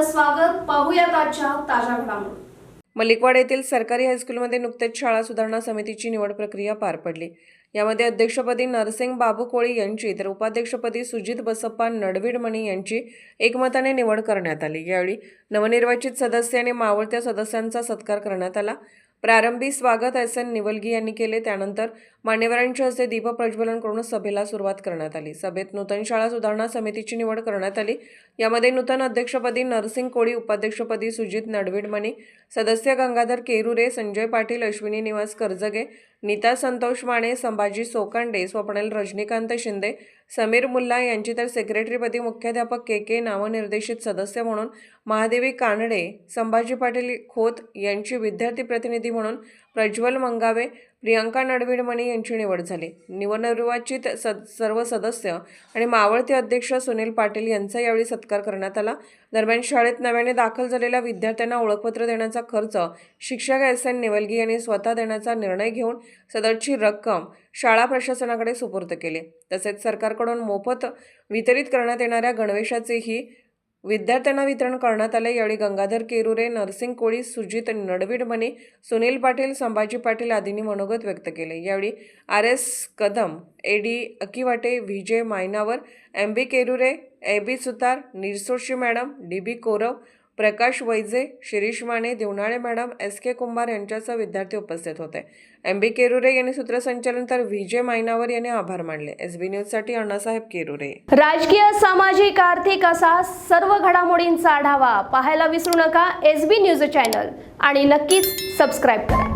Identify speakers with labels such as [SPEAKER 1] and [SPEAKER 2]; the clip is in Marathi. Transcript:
[SPEAKER 1] आपलं स्वागत. पाहूयात आजच्या ताज्या घडामोडी.
[SPEAKER 2] मलिकवाड येथील सरकारी हायस्कूलमध्ये नुकतेच शाळा सुधारणा समितीची निवड प्रक्रिया पार पडली. यामध्ये अध्यक्षपदी नरसिंग बाबू कोळी यांची तर उपाध्यक्षपदी सुजित बसप्पा नडविडमणी यांची एकमताने निवड करण्यात आली. यावेळी नवनिर्वाचित सदस्य आणि मावळत्या सदस्यांचा सत्कार करण्यात आला. प्रारंभी स्वागत SN निवलगी यांनी केले. त्यानंतर मान्यवरांच्या हस्ते दीप प्रज्वलन करून सभेला सुरुवात करण्यात आली. सभेत नूतन शाळा सुधारणा समितीची निवड करण्यात आली. यामध्ये नूतन अध्यक्षपदी नरसिंग कोळी, उपाध्यक्षपदी सुजित नडविडमणी, सदस्य गंगाधर केरुरे, संजय पाटील, अश्विनी निवास कर्जगे, नीता संतोष माने, संभाजी सोकांडे, स्वप्नील रजनीकांत शिंदे, समीर मुल्ला यांची तर सेक्रेटरीपदी मुख्याध्यापक KK, नामनिर्देशित सदस्य म्हणून महादेवी कानडे, संभाजी पाटील खोत यांची विद्यार्थी प्रतिनिधी म्हणून प्रज्वल मंगावे, प्रियंका नडविडमणी यांची निवड झाली. नवनिर्वाचित सर्व सदस्य आणि मावळते अध्यक्ष सुनील पाटील यांचा यावेळी सत्कार करण्यात आला. दरम्यान शाळेत नव्याने दाखल झालेल्या विद्यार्थ्यांना ओळखपत्र देण्याचा खर्च शिक्षक SN निवलगी यांनी स्वतः देण्याचा निर्णय घेऊन सदरची रक्कम शाळा प्रशासनाकडे सुपूर्द केली. तसेच सरकारकडून मोफत वितरित करण्यात येणाऱ्या गणवेशाचेही विद्यार्थ्यांना वितरण करण्यात आले. यावेळी गंगाधर केरुरे, नरसिंग कोळी, सुजित नडविडमणी, सुनील पाटील, संभाजी पाटील आदींनी मनोगत व्यक्त केले. यावेळी RS Kadam, AD अकिवाटे, VJ मायनावर, MB केरुरे, AB सुतार, निरसोशी मॅडम, DB कोरव, प्रकाश वैजे, शिरीष माने, देवनाळे मॅडम, SK कुंभार यांच्यासह विद्यार्थी उपस्थित होते. MB केरुरे यांनी सूत्रसंचालन तर VJ मायनावर यांनी आभार मानले. SB न्यूजसाठी अण्णासाहेब केरुरे.
[SPEAKER 1] राजकीय, सामाजिक, आर्थिक असा सर्व घडामोडींचा आढावा पाहायला विसरू नका SB न्यूज चॅनल आणि नक्कीच सबस्क्राईब करा.